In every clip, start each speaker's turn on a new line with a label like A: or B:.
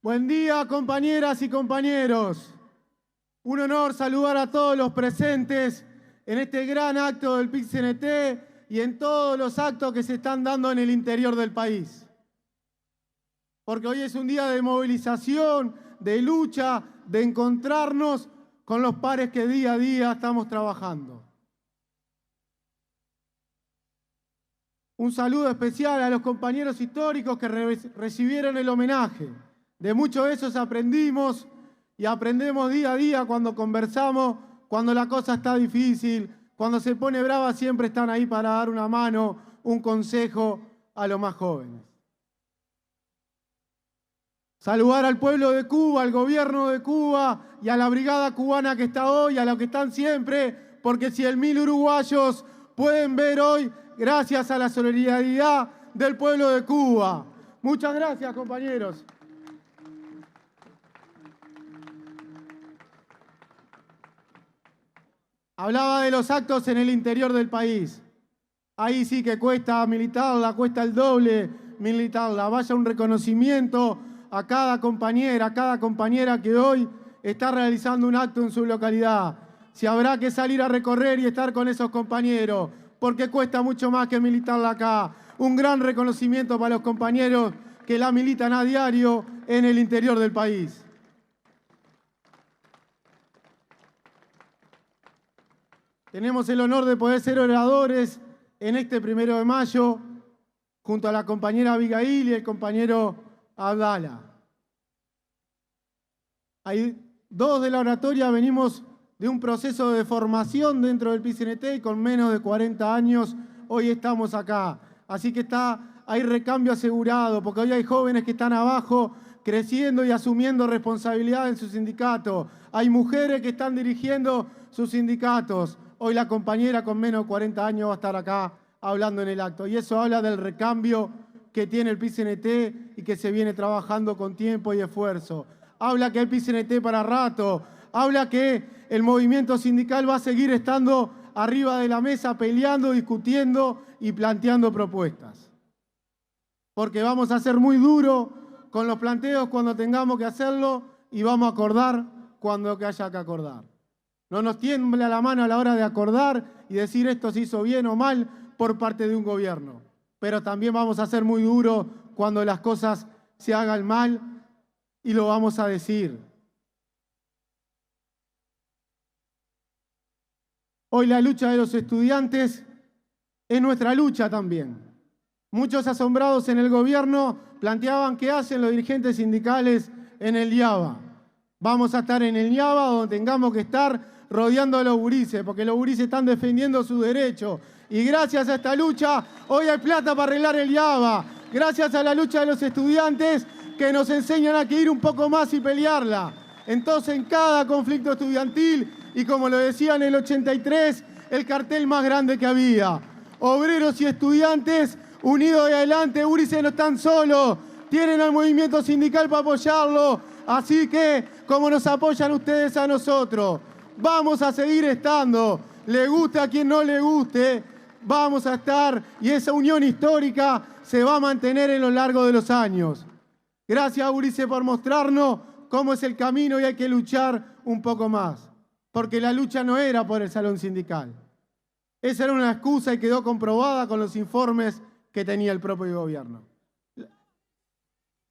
A: Buen día, compañeras y compañeros. Un honor saludar a todos los presentes en este gran acto del PIT-CNT y en todos los actos que se están dando en el interior del país. Porque hoy es un día de movilización, de lucha, de encontrarnos con los pares que día a día estamos trabajando. Un saludo especial a los compañeros históricos que recibieron el homenaje. De muchos de esos aprendimos y aprendemos día a día cuando conversamos, cuando la cosa está difícil, cuando se pone brava, siempre están ahí para dar una mano, un consejo a los más jóvenes. Saludar al pueblo de Cuba, al gobierno de Cuba y a la brigada cubana que está hoy, a los que están siempre, porque 100.000 uruguayos pueden ver hoy gracias a la solidaridad del pueblo de Cuba. Muchas gracias, compañeros. Hablaba de los actos en el interior del país. Ahí sí que cuesta militarla, cuesta el doble militarla. Vaya un reconocimiento a cada compañera que hoy está realizando un acto en su localidad. Si habrá que salir a recorrer y estar con esos compañeros, porque cuesta mucho más que militarla acá. Un gran reconocimiento para los compañeros que la militan a diario en el interior del país. Tenemos el honor de poder ser oradores en este 1 de mayo, junto a la compañera Abigail y el compañero Abdala. Hay dos de la oratoria, venimos de un proceso de formación dentro del PIT-CNT y con menos de 40 años hoy estamos acá. Así que hay recambio asegurado, porque hoy hay jóvenes que están abajo creciendo y asumiendo responsabilidad en su sindicato. Hay mujeres que están dirigiendo sus sindicatos. Hoy la compañera con menos de 40 años va a estar acá hablando en el acto. Y eso habla del recambio que tiene el PIT-CNT y que se viene trabajando con tiempo y esfuerzo. Habla que hay PIT-CNT para rato. Habla que el movimiento sindical va a seguir estando arriba de la mesa peleando, discutiendo y planteando propuestas. Porque vamos a ser muy duros con los planteos cuando tengamos que hacerlo y vamos a acordar cuando haya que acordar. No nos tiembla la mano a la hora de acordar y decir esto se hizo bien o mal por parte de un gobierno. Pero también vamos a ser muy duros cuando las cosas se hagan mal y lo vamos a decir. Hoy la lucha de los estudiantes es nuestra lucha también. Muchos asombrados en el gobierno planteaban qué hacen los dirigentes sindicales en el IABA. Vamos a estar en el IABA donde tengamos que estar rodeando a los gurises, porque los gurises están defendiendo sus derechos. Y gracias a esta lucha, hoy hay plata para arreglar el IABA. Gracias a la lucha de los estudiantes que nos enseñan a que ir un poco más y pelearla. Entonces, en cada conflicto estudiantil, y como lo decía en el 83, el cartel más grande que había. Obreros y estudiantes unidos de adelante, gurises no están solos, tienen al movimiento sindical para apoyarlo. Así que, como nos apoyan ustedes a nosotros, vamos a seguir estando. Le guste a quien no le guste, vamos a estar y esa unión histórica se va a mantener en lo largo de los años. Gracias, gurises, por mostrarnos cómo es el camino y hay que luchar un poco más. Porque la lucha no era por el salón sindical. Esa era una excusa y quedó comprobada con los informes que tenía el propio gobierno.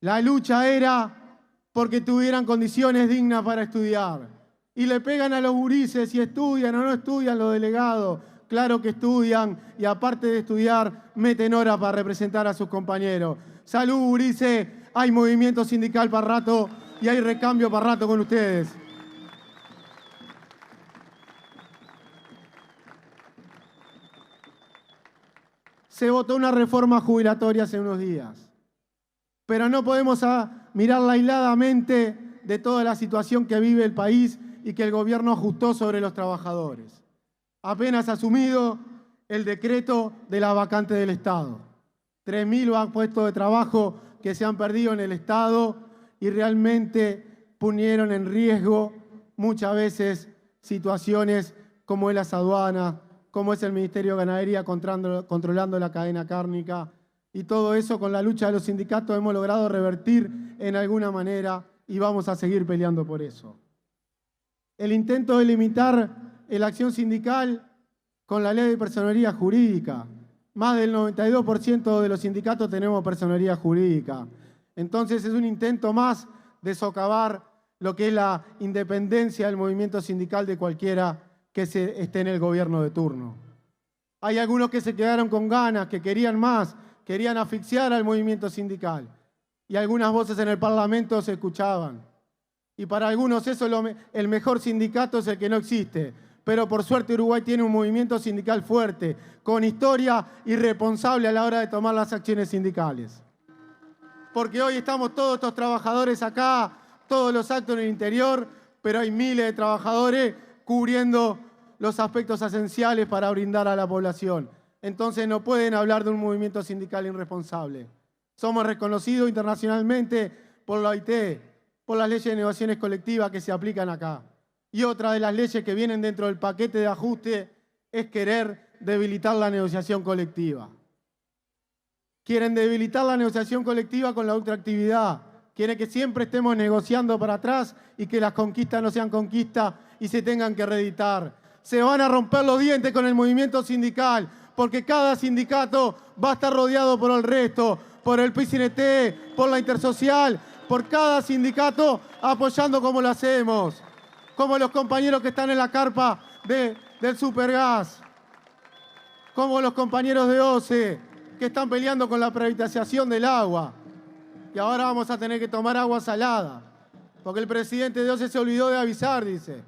A: La lucha era porque tuvieran condiciones dignas para estudiar. Y le pegan a los gurises si estudian o no estudian los delegados. Claro que estudian y aparte de estudiar, meten horas para representar a sus compañeros. Salud, gurises, hay movimiento sindical para rato y hay recambio para rato con ustedes. Se votó una reforma jubilatoria hace unos días, pero no podemos mirarla aisladamente de toda la situación que vive el país y que el gobierno ajustó sobre los trabajadores. Apenas asumido el decreto de la vacante del Estado. 3.000 puestos de trabajo que se han perdido en el Estado y realmente pusieron en riesgo muchas veces situaciones como es las aduanas, como es el Ministerio de Ganadería controlando la cadena cárnica Y todo eso con la lucha de los sindicatos hemos logrado revertir en alguna manera y vamos a seguir peleando por eso. El intento de limitar la acción sindical con la ley de personería jurídica. Más del 92% de los sindicatos tenemos personería jurídica. Entonces es un intento más de socavar lo que es la independencia del movimiento sindical de cualquiera que esté en el gobierno de turno. Hay algunos que se quedaron con ganas, que querían más, querían asfixiar al movimiento sindical. Y algunas voces en el Parlamento se escuchaban. Y para algunos el mejor sindicato es el que no existe. Pero por suerte Uruguay tiene un movimiento sindical fuerte, con historia y responsable a la hora de tomar las acciones sindicales. Porque hoy estamos todos estos trabajadores acá, todos los actos en el interior, pero hay miles de trabajadores cubriendo los aspectos esenciales para brindar a la población. Entonces no pueden hablar de un movimiento sindical irresponsable. Somos reconocidos internacionalmente por la OIT, por las leyes de negociaciones colectivas que se aplican acá. Y otra de las leyes que vienen dentro del paquete de ajuste es querer debilitar la negociación colectiva. Quieren debilitar la negociación colectiva con la ultraactividad. Quieren que siempre estemos negociando para atrás y que las conquistas no sean conquistas y se tengan que reeditar. Se van a romper los dientes con el movimiento sindical, porque cada sindicato va a estar rodeado por el resto, por el PCNT, por la Intersocial, por cada sindicato apoyando como lo hacemos. Como los compañeros que están en la carpa del Supergas, como los compañeros de OCE, que están peleando con la privatización del agua. Y ahora vamos a tener que tomar agua salada, porque el presidente de OCE se olvidó de avisar, dice.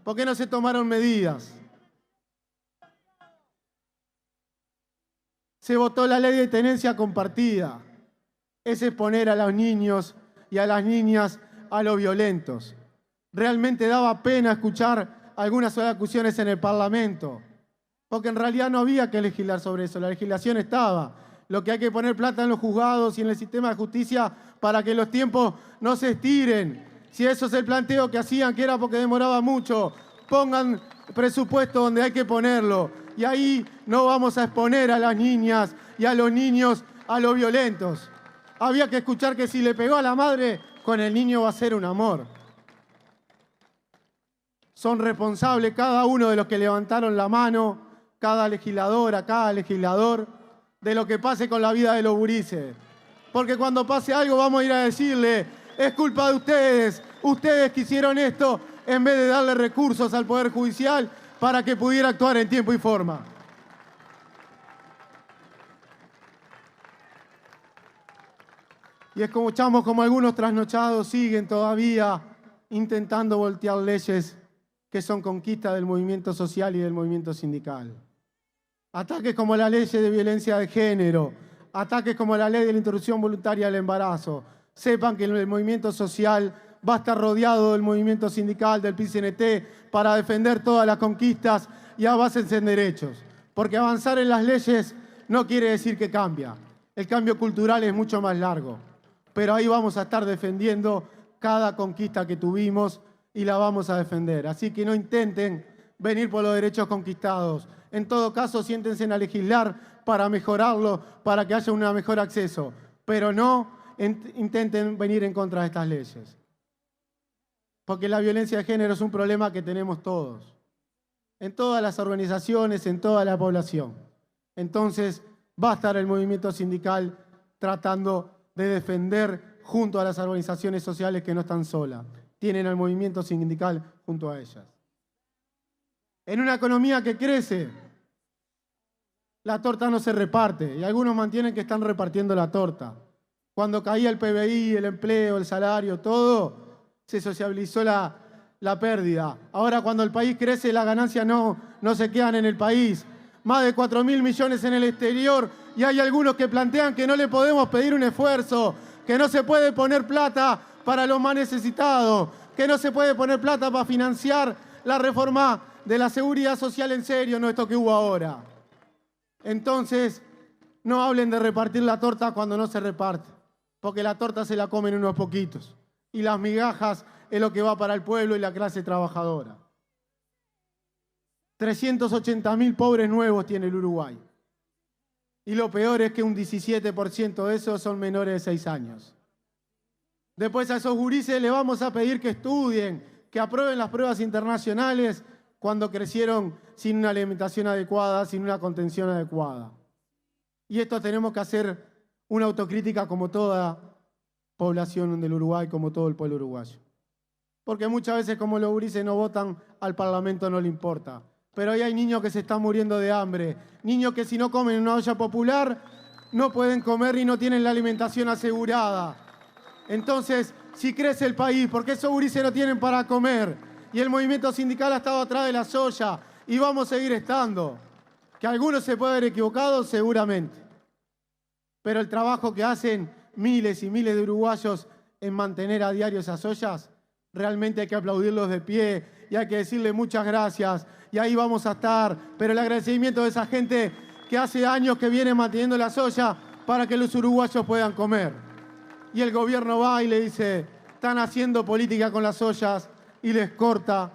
A: ¿Por qué no se tomaron medidas? Se votó la ley de tenencia compartida. Es exponer a los niños y a las niñas a los violentos. Realmente daba pena escuchar algunas acusaciones en el Parlamento, porque en realidad no había que legislar sobre eso, la legislación estaba. Lo que hay que poner plata en los juzgados y en el sistema de justicia para que los tiempos no se estiren. Si eso es el planteo que hacían, que era porque demoraba mucho, pongan presupuesto donde hay que ponerlo. Y ahí no vamos a exponer a las niñas y a los niños a los violentos. Había que escuchar que si le pegó a la madre, con el niño va a ser un amor. Son responsables cada uno de los que levantaron la mano, cada legisladora, cada legislador, de lo que pase con la vida de los gurises. Porque cuando pase algo vamos a ir a decirle, es culpa de ustedes, ustedes que hicieron esto, en vez de darle recursos al Poder Judicial para que pudiera actuar en tiempo y forma. Y escuchamos como algunos trasnochados siguen todavía intentando voltear leyes que son conquistas del movimiento social y del movimiento sindical. Ataques como la ley de violencia de género, ataques como la ley de la interrupción voluntaria del embarazo. Sepan que el movimiento social va a estar rodeado del movimiento sindical, del PCNT, para defender todas las conquistas y avances en derechos. Porque avanzar en las leyes no quiere decir que cambia. El cambio cultural es mucho más largo. Pero ahí vamos a estar defendiendo cada conquista que tuvimos y la vamos a defender. Así que no intenten venir por los derechos conquistados. En todo caso, siéntense a legislar para mejorarlo, para que haya un mejor acceso. Pero no intenten venir en contra de estas leyes. Porque la violencia de género es un problema que tenemos todos. En todas las organizaciones, en toda la población. Entonces, va a estar el movimiento sindical tratando de defender junto a las organizaciones sociales que no están solas. Tienen al movimiento sindical junto a ellas. En una economía que crece, la torta no se reparte y algunos mantienen que están repartiendo la torta. Cuando caía el PBI, el empleo, el salario, todo, se sociabilizó la pérdida. Ahora cuando el país crece, las ganancias no se quedan en el país. Más de 4.000 millones en el exterior y hay algunos que plantean que no le podemos pedir un esfuerzo, que no se puede poner plata para los más necesitados, que no se puede poner plata para financiar la reforma de la seguridad social en serio, no esto que hubo ahora. Entonces, no hablen de repartir la torta cuando no se reparte, porque la torta se la comen unos poquitos y las migajas es lo que va para el pueblo y la clase trabajadora. 380.000 pobres nuevos tiene el Uruguay. Y lo peor es que un 17% de esos son menores de 6 años. Después a esos gurises le vamos a pedir que estudien, que aprueben las pruebas internacionales cuando crecieron sin una alimentación adecuada, sin una contención adecuada. Y esto tenemos que hacer una autocrítica como toda población del Uruguay, como todo el pueblo uruguayo. Porque muchas veces como los gurises no votan, al Parlamento no le importa. Pero hoy hay niños que se están muriendo de hambre, niños que si no comen en una olla popular no pueden comer y no tienen la alimentación asegurada. Entonces, si crece el país, ¿por qué esos gurises no tienen para comer? Y el movimiento sindical ha estado atrás de la soya y vamos a seguir estando. Que algunos se pueden haber equivocado, seguramente. Pero el trabajo que hacen miles y miles de uruguayos en mantener a diario esas ollas, realmente hay que aplaudirlos de pie y hay que decirle muchas gracias. Y ahí vamos a estar. Pero el agradecimiento de esa gente que hace años que viene manteniendo las ollas para que los uruguayos puedan comer. Y el gobierno va y le dice, están haciendo política con las ollas y les corta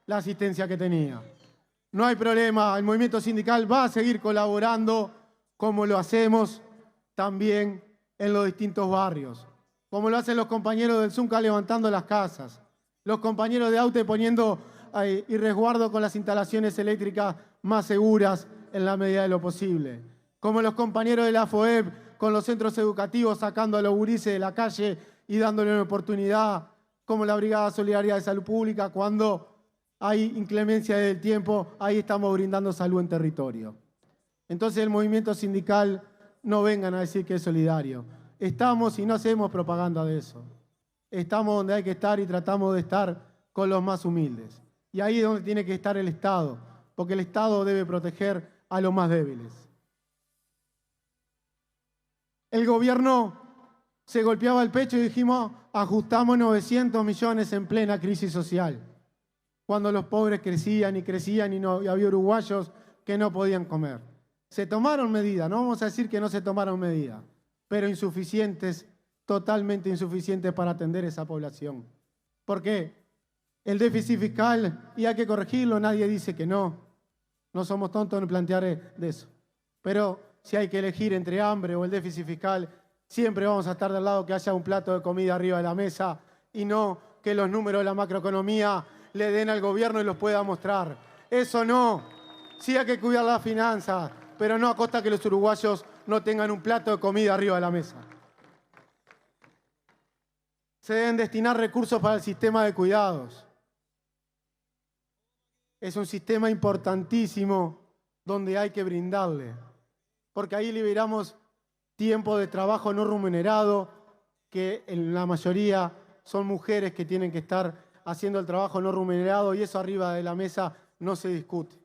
A: la asistencia que tenía. No hay problema, el movimiento sindical va a seguir colaborando como lo hacemos también en los distintos barrios, como lo hacen los compañeros del Zunca levantando las casas, los compañeros de AUTE poniendo y resguardo con las instalaciones eléctricas más seguras en la medida de lo posible, como los compañeros de la FOEP con los centros educativos sacando a los gurises de la calle y dándole una oportunidad, como la Brigada Solidaria de Salud Pública, cuando hay inclemencia del tiempo, ahí estamos brindando salud en territorio. Entonces el movimiento sindical, no vengan a decir que es solidario. Estamos y no hacemos propaganda de eso. Estamos donde hay que estar y tratamos de estar con los más humildes. Y ahí es donde tiene que estar el Estado, porque el Estado debe proteger a los más débiles. El gobierno se golpeaba el pecho y dijimos, ajustamos 900 millones en plena crisis social, cuando los pobres crecían y no y había uruguayos que no podían comer. Se tomaron medidas, no vamos a decir que no se tomaron medidas, pero insuficientes, totalmente insuficientes para atender esa población. ¿Por qué? El déficit fiscal, y hay que corregirlo, nadie dice que no. No somos tontos en plantear de eso. Pero si hay que elegir entre hambre o el déficit fiscal, siempre vamos a estar del lado que haya un plato de comida arriba de la mesa y no que los números de la macroeconomía le den al gobierno y los pueda mostrar. Eso no. Sí hay que cuidar las finanzas, pero no a costa que los uruguayos no tengan un plato de comida arriba de la mesa. Se deben destinar recursos para el sistema de cuidados. Es un sistema importantísimo donde hay que brindarle, porque ahí liberamos tiempo de trabajo no remunerado, que en la mayoría son mujeres que tienen que estar haciendo el trabajo no remunerado y eso arriba de la mesa no se discute.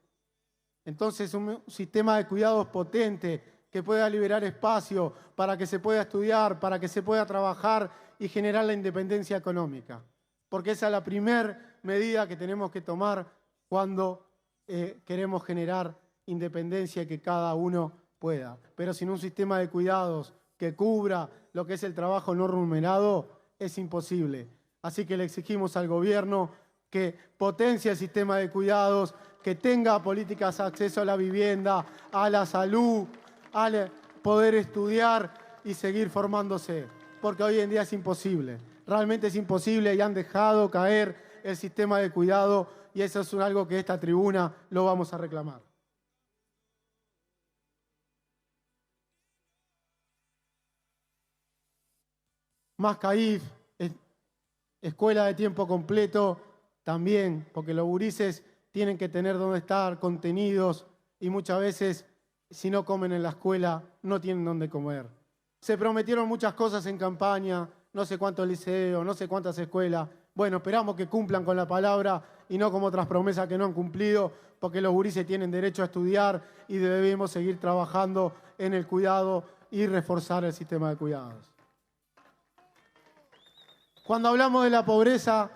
A: Entonces, un sistema de cuidados potente que pueda liberar espacio para que se pueda estudiar, para que se pueda trabajar y generar la independencia económica. Porque esa es la primera medida que tenemos que tomar cuando queremos generar independencia y que cada uno pueda. Pero sin un sistema de cuidados que cubra lo que es el trabajo no remunerado, es imposible. Así que le exigimos al gobierno que potencie el sistema de cuidados, que tenga políticas de acceso a la vivienda, a la salud, al poder estudiar y seguir formándose. Porque hoy en día es imposible. Realmente es imposible y han dejado caer el sistema de cuidado y eso es algo que esta tribuna lo vamos a reclamar. Más CAIF, escuela de tiempo completo también, porque los gurises tienen que tener dónde estar, contenidos, y muchas veces, si no comen en la escuela, no tienen dónde comer. Se prometieron muchas cosas en campaña, no sé cuántos liceos, no sé cuántas escuelas. Bueno, esperamos que cumplan con la palabra y no como otras promesas que no han cumplido, porque los gurises tienen derecho a estudiar y debemos seguir trabajando en el cuidado y reforzar el sistema de cuidados. Cuando hablamos de la pobreza,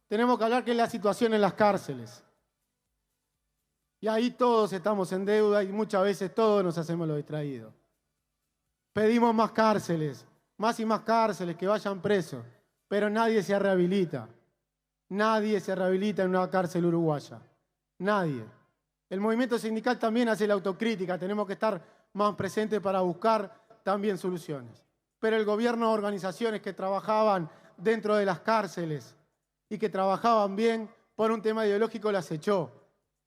A: tenemos que hablar que es la situación en las cárceles. Y ahí todos estamos en deuda y muchas veces todos nos hacemos los distraídos. Pedimos más cárceles, más y más cárceles, que vayan presos, pero nadie se rehabilita. Nadie se rehabilita en una cárcel uruguaya. Nadie. El movimiento sindical también hace la autocrítica, tenemos que estar más presentes para buscar también soluciones. Pero el gobierno, organizaciones que trabajaban dentro de las cárceles y que trabajaban bien por un tema ideológico las echó,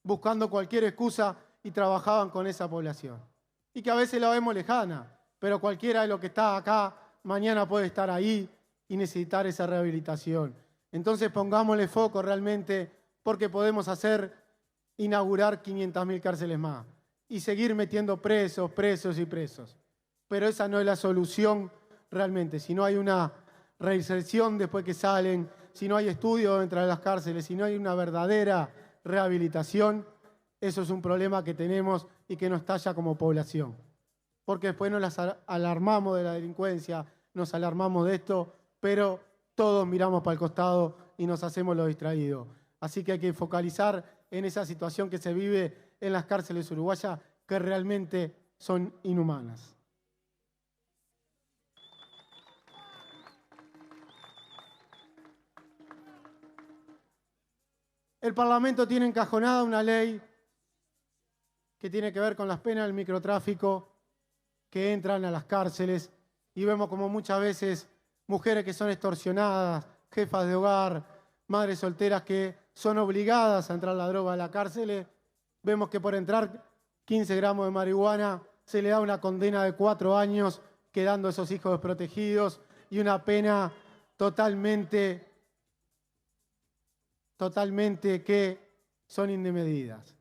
A: buscando cualquier excusa y trabajaban con esa población. Y que a veces la vemos lejana, pero cualquiera de los que está acá mañana puede estar ahí y necesitar esa rehabilitación. Entonces pongámosle foco realmente porque podemos inaugurar 500.000 cárceles más y seguir metiendo presos. Pero esa no es la solución realmente. Si no hay una reinserción después que salen, si no hay estudio dentro de las cárceles, si no hay una verdadera rehabilitación, eso es un problema que tenemos y que nos talla como población. Porque después nos alarmamos de la delincuencia, nos alarmamos de esto, pero todos miramos para el costado y nos hacemos los distraídos. Así que hay que focalizar en esa situación que se vive en las cárceles uruguayas, que realmente son inhumanas. El Parlamento tiene encajonada una ley que tiene que ver con las penas del microtráfico que entran a las cárceles y vemos como muchas veces mujeres que son extorsionadas, jefas de hogar, madres solteras que son obligadas a entrar la droga a la cárcel. Vemos que por entrar 15 gramos de marihuana se le da una condena de 4 años, quedando esos hijos desprotegidos y una pena totalmente que son indemedidas.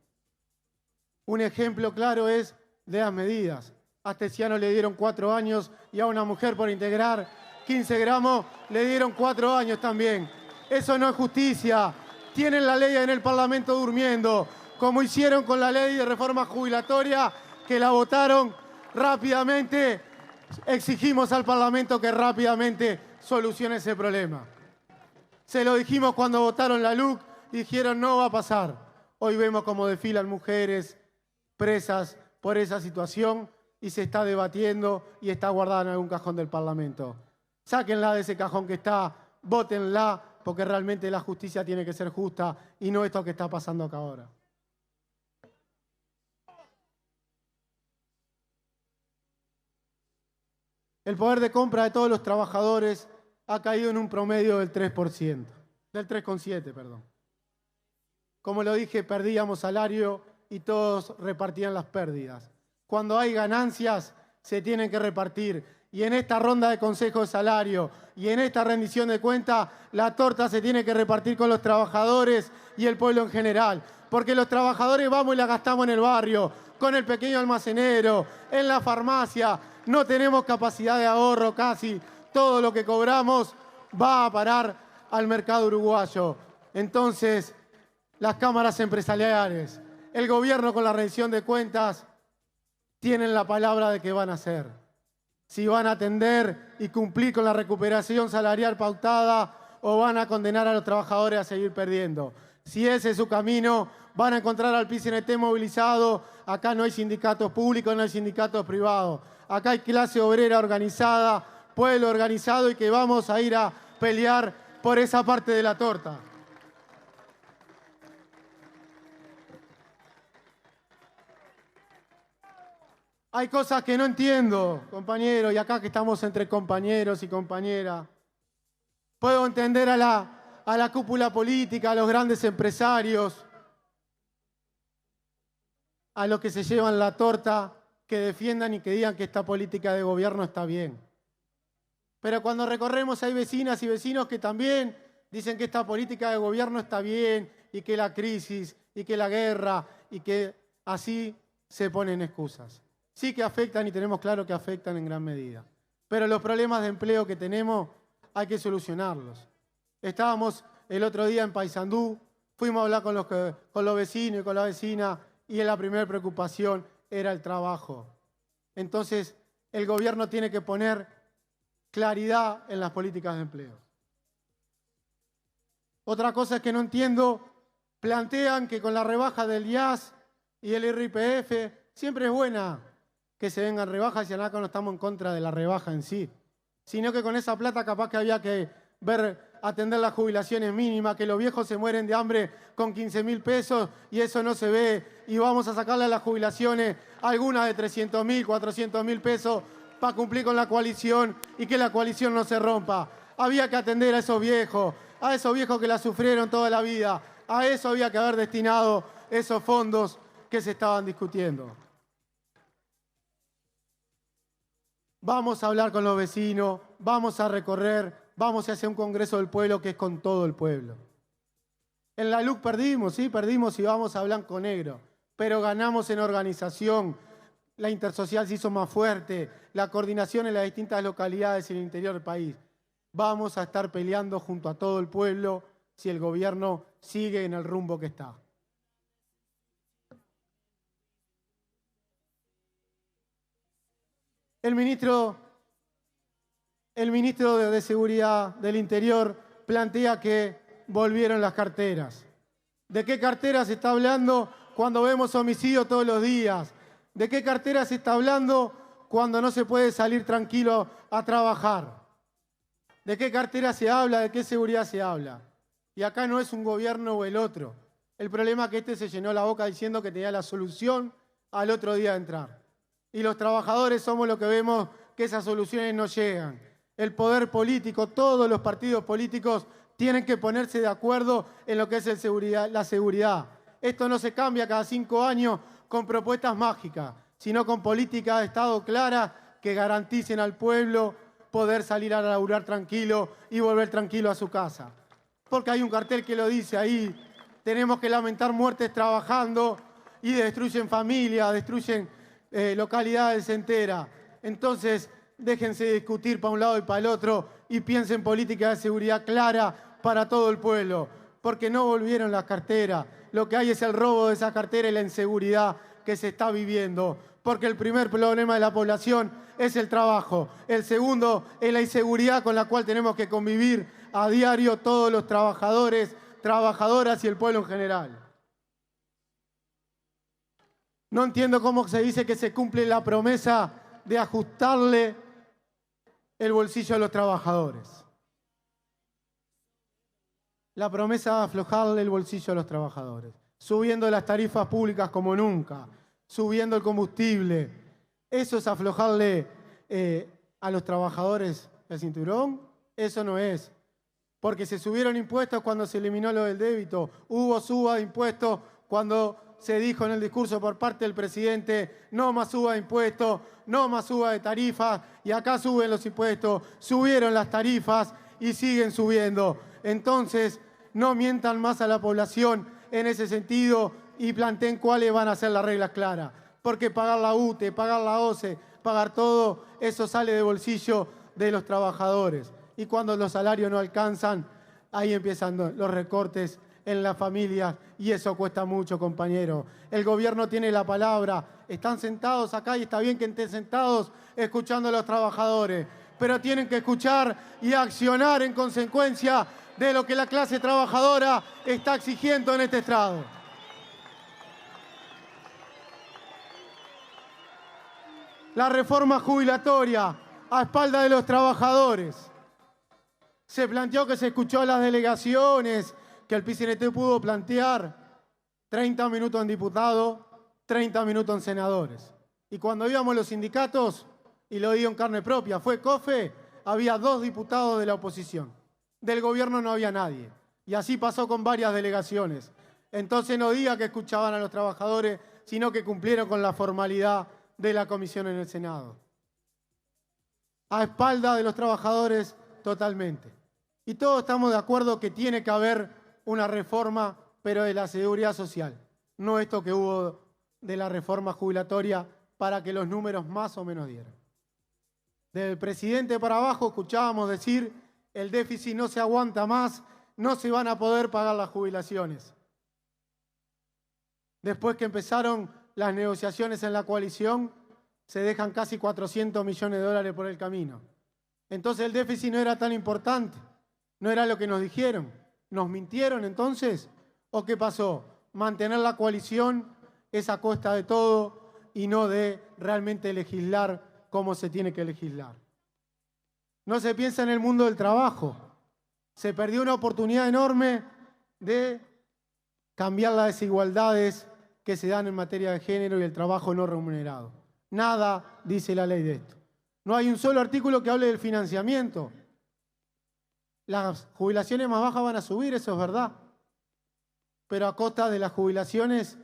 A: Un ejemplo claro es de las medidas. A Stesiano le dieron 4 años y a una mujer por integrar 15 gramos le dieron 4 años también. Eso no es justicia. Tienen la ley en el Parlamento durmiendo, como hicieron con la ley de reforma jubilatoria, que la votaron rápidamente. Exigimos al Parlamento que rápidamente solucione ese problema. Se lo dijimos cuando votaron la LUC y dijeron no va a pasar. Hoy vemos cómo desfilan mujeres presas por esa situación y se está debatiendo y está guardada en algún cajón del Parlamento. Sáquenla de ese cajón que está, vótenla, porque realmente la justicia tiene que ser justa y no esto que está pasando acá ahora. El poder de compra de todos los trabajadores ha caído en un promedio del 3%, del 3,7%, perdón. Como lo dije, perdíamos salario y todos repartían las pérdidas. Cuando hay ganancias, se tienen que repartir. Y en esta ronda de consejo de salario y en esta rendición de cuentas, la torta se tiene que repartir con los trabajadores y el pueblo en general. Porque los trabajadores vamos y la gastamos en el barrio, con el pequeño almacenero, en la farmacia. No tenemos capacidad de ahorro casi. Todo lo que cobramos va a parar al mercado uruguayo. Entonces, las cámaras empresariales, el gobierno con la rendición de cuentas, tienen la palabra de que van a hacer. Si van a atender y cumplir con la recuperación salarial pautada o van a condenar a los trabajadores a seguir perdiendo. Si ese es su camino, van a encontrar al PIT-CNT movilizado. Acá no hay sindicatos públicos, no hay sindicatos privados. Acá hay clase obrera organizada, pueblo organizado y que vamos a ir a pelear por esa parte de la torta. Hay cosas que no entiendo, compañeros, y acá que estamos entre compañeros y compañeras. Puedo entender a la cúpula política, a los grandes empresarios, a los que se llevan la torta, que defiendan y que digan que esta política de gobierno está bien. Pero cuando recorremos hay vecinas y vecinos que también dicen que esta política de gobierno está bien y que la crisis y que la guerra y que así se ponen excusas. Sí que afectan y tenemos claro que afectan en gran medida. Pero los problemas de empleo que tenemos hay que solucionarlos. Estábamos el otro día en Paysandú, fuimos a hablar con los vecinos y con la vecina y la primera preocupación era el trabajo. Entonces, el gobierno tiene que poner claridad en las políticas de empleo. Otra cosa es que no entiendo, plantean que con la rebaja del IAS y el IRPF siempre es buena que se vengan rebajas y acá no estamos en contra de la rebaja en sí, sino que con esa plata capaz que había que ver atender las jubilaciones mínimas, que los viejos se mueren de hambre con 15.000 pesos y eso no se ve, y vamos a sacarle a las jubilaciones algunas de 300.000, 400.000 pesos para cumplir con la coalición y que la coalición no se rompa. Había que atender a esos viejos que la sufrieron toda la vida. A eso había que haber destinado esos fondos que se estaban discutiendo. Vamos a hablar con los vecinos, vamos a recorrer, vamos a hacer un congreso del pueblo que es con todo el pueblo. En la LUC perdimos, sí, perdimos y vamos a blanco-negro, pero ganamos en organización. La intersocial se hizo más fuerte, la coordinación en las distintas localidades en el interior del país. Vamos a estar peleando junto a todo el pueblo si el gobierno sigue en el rumbo que está. El ministro de Seguridad del Interior plantea que volvieron las carteras. ¿De qué carteras se está hablando cuando vemos homicidios todos los días? ¿De qué carteras se está hablando cuando no se puede salir tranquilo a trabajar? ¿De qué cartera se habla? ¿De qué seguridad se habla? Y acá no es un gobierno o el otro. El problema es que este se llenó la boca diciendo que tenía la solución al otro día de entrar. Y los trabajadores somos los que vemos que esas soluciones no llegan. El poder político, todos los partidos políticos tienen que ponerse de acuerdo en lo que es la seguridad. Esto no se cambia cada 5 años con propuestas mágicas, sino con políticas de Estado claras que garanticen al pueblo poder salir a laburar tranquilo y volver tranquilo a su casa. Porque hay un cartel que lo dice ahí, tenemos que lamentar muertes trabajando y destruyen familias, destruyen localidades enteras. Entonces, déjense de discutir para un lado y para el otro y piensen políticas de seguridad clara para todo el pueblo, porque no volvieron las carteras. Lo que hay es el robo de esa cartera y la inseguridad que se está viviendo, porque el primer problema de la población es el trabajo, el segundo es la inseguridad con la cual tenemos que convivir a diario todos los trabajadores, trabajadoras y el pueblo en general. No entiendo cómo se dice que se cumple la promesa de ajustarle el bolsillo a los trabajadores. La promesa de aflojarle el bolsillo a los trabajadores, subiendo las tarifas públicas como nunca, subiendo el combustible. ¿Eso es aflojarle a los trabajadores el cinturón? Eso no es. Porque se subieron impuestos cuando se eliminó lo del débito. Hubo suba de impuestos cuando se dijo en el discurso por parte del presidente, no más suba de impuestos, no más suba de tarifas, y acá suben los impuestos, subieron las tarifas y siguen subiendo. Entonces, no mientan más a la población en ese sentido y planteen cuáles van a ser las reglas claras. Porque pagar la UTE, pagar la OCE, pagar todo, eso sale de bolsillo de los trabajadores. Y cuando los salarios no alcanzan, ahí empiezan los recortes en las familias y eso cuesta mucho, compañero. El gobierno tiene la palabra, están sentados acá y está bien que estén sentados escuchando a los trabajadores, pero tienen que escuchar y accionar en consecuencia de lo que la clase trabajadora está exigiendo en este estrado. La reforma jubilatoria a espaldas de los trabajadores. Se planteó que se escuchó a las delegaciones, que el PCNT pudo plantear 30 minutos en diputados, 30 minutos en senadores. Y cuando íbamos los sindicatos, y lo digo en carne propia, fue COFE, había 2 diputados de la oposición. Del gobierno no había nadie. Y así pasó con varias delegaciones. Entonces no diga que escuchaban a los trabajadores, sino que cumplieron con la formalidad de la comisión en el Senado. A espaldas de los trabajadores, totalmente. Y todos estamos de acuerdo que tiene que haber una reforma, pero de la seguridad social. No esto que hubo de la reforma jubilatoria para que los números más o menos dieran. Del presidente para abajo escuchábamos decir, el déficit no se aguanta más, no se van a poder pagar las jubilaciones. Después que empezaron las negociaciones en la coalición, se dejan casi 400 millones de dólares por el camino. Entonces el déficit no era tan importante, no era lo que nos dijeron. ¿Nos mintieron entonces? ¿O qué pasó? Mantener la coalición es a costa de todo y no de realmente legislar como se tiene que legislar. No se piensa en el mundo del trabajo. Se perdió una oportunidad enorme de cambiar las desigualdades que se dan en materia de género y el trabajo no remunerado. Nada dice la ley de esto. No hay un solo artículo que hable del financiamiento. Las jubilaciones más bajas van a subir, eso es verdad, pero a costa de las jubilaciones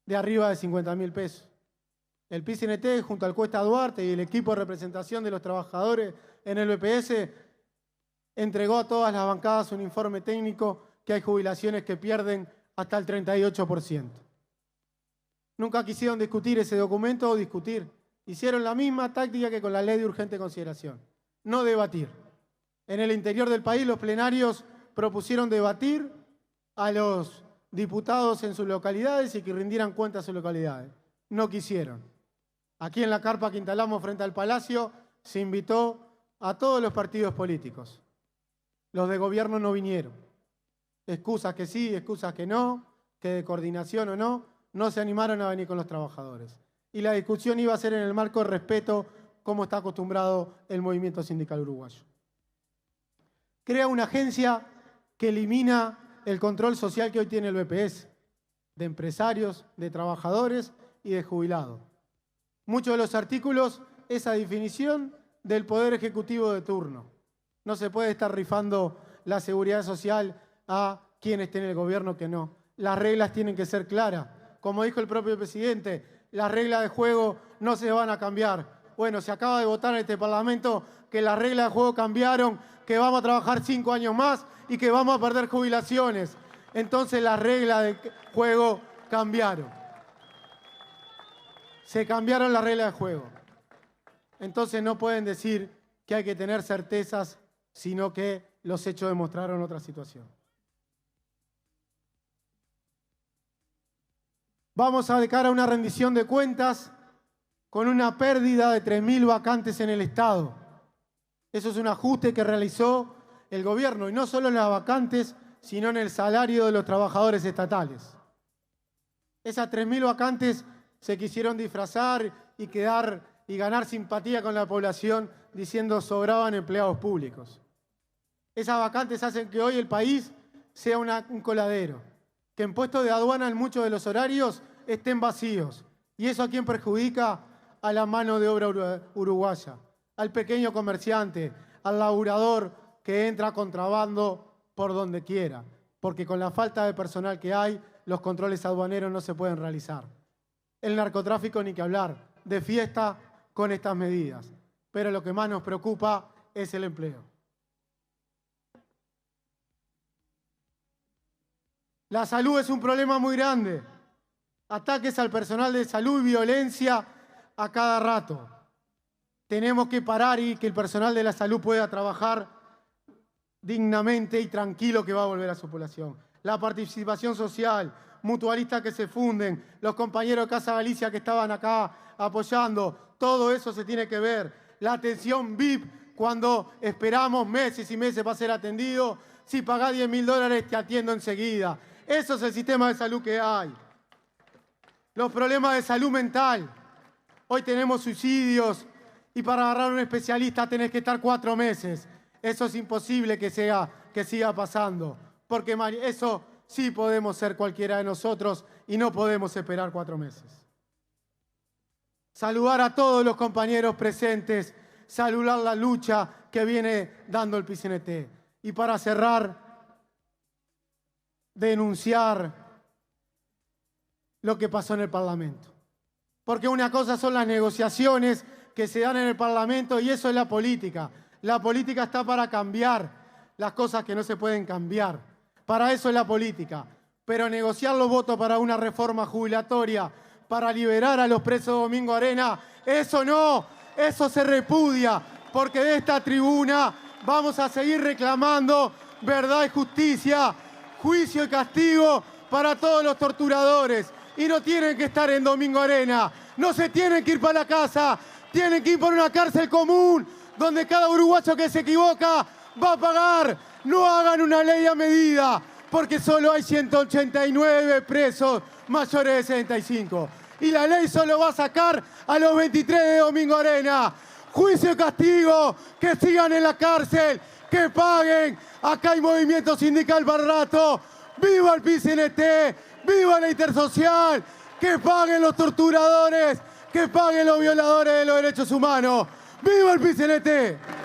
A: de arriba de 50.000 pesos. El PICNT, junto al Cuesta Duarte y el equipo de representación de los trabajadores en el BPS, entregó a todas las bancadas un informe técnico que hay jubilaciones que pierden hasta el 38%. Nunca quisieron discutir ese documento o discutir. Hicieron la misma táctica que con la ley de urgente consideración, no debatir. En el interior del país los plenarios propusieron debatir a los diputados en sus localidades y que rindieran cuentas a sus localidades. No quisieron. Aquí en la carpa que instalamos frente al Palacio se invitó a todos los partidos políticos. Los de gobierno no vinieron. Excusas que sí, excusas que no, que de coordinación o no se animaron a venir con los trabajadores. Y la discusión iba a ser en el marco de respeto, como está acostumbrado el movimiento sindical uruguayo. Crea una agencia que elimina el control social que hoy tiene el BPS, de empresarios, de trabajadores y de jubilados. Muchos de los artículos, esa definición del Poder Ejecutivo de turno. No se puede estar rifando la seguridad social a quien esté en el gobierno que no. Las reglas tienen que ser claras. Como dijo el propio presidente, las reglas de juego no se van a cambiar. Bueno, se acaba de votar en este Parlamento que las reglas de juego cambiaron, que vamos a trabajar 5 años más y que vamos a perder jubilaciones. Entonces las reglas de juego cambiaron. Se cambiaron las reglas de juego. Entonces no pueden decir que hay que tener certezas, sino que los hechos demostraron otra situación. Vamos a de cara a una rendición de cuentas con una pérdida de 3.000 vacantes en el Estado. Eso es un ajuste que realizó el gobierno, y no solo en las vacantes, sino en el salario de los trabajadores estatales. Esas 3.000 vacantes se quisieron disfrazar y ganar simpatía con la población diciendo sobraban empleados públicos. Esas vacantes hacen que hoy el país sea un coladero, que en puestos de aduana en muchos de los horarios estén vacíos. ¿Y eso a quién perjudica? A la mano de obra uruguaya, al pequeño comerciante, al laburador que entra contrabando por donde quiera, porque con la falta de personal que hay, los controles aduaneros no se pueden realizar. El narcotráfico ni que hablar, de fiesta con estas medidas. Pero lo que más nos preocupa es el empleo. La salud es un problema muy grande. Ataques al personal de salud y violencia a cada rato. Tenemos que parar y que el personal de la salud pueda trabajar dignamente y tranquilo, que va a volver a su población. La participación social, mutualistas que se funden, los compañeros de Casa Galicia que estaban acá apoyando, todo eso se tiene que ver. La atención VIP, cuando esperamos meses y meses para ser atendido, si pagás $10.000 te atiendo enseguida. Eso es el sistema de salud que hay. Los problemas de salud mental. Hoy tenemos suicidios y para agarrar a un especialista tenés que estar 4 meses. Eso es imposible que siga pasando, porque eso sí podemos ser cualquiera de nosotros y no podemos esperar 4 meses. Saludar a todos los compañeros presentes, saludar la lucha que viene dando el PICNT. Y para cerrar, denunciar lo que pasó en el Parlamento. Porque una cosa son las negociaciones que se dan en el Parlamento y eso es la política. La política está para cambiar las cosas que no se pueden cambiar. Para eso es la política. Pero negociar los votos para una reforma jubilatoria, para liberar a los presos de Domingo Arena, eso no, eso se repudia. Porque de esta tribuna vamos a seguir reclamando verdad y justicia, juicio y castigo para todos los torturadores. Y no tienen que estar en Domingo Arena, no se tienen que ir para la casa, tienen que ir por una cárcel común, donde cada uruguayo que se equivoca va a pagar. No hagan una ley a medida, porque solo hay 189 presos mayores de 65. Y la ley solo va a sacar a los 23 de Domingo Arena. Juicio y castigo, que sigan en la cárcel, que ¡Que paguen! Acá hay movimiento sindical para rato. ¡Viva el PIT-CNT! ¡Viva la Intersocial! ¡Que paguen los torturadores! ¡Que paguen los violadores de los derechos humanos! ¡Viva el PIT-CNT!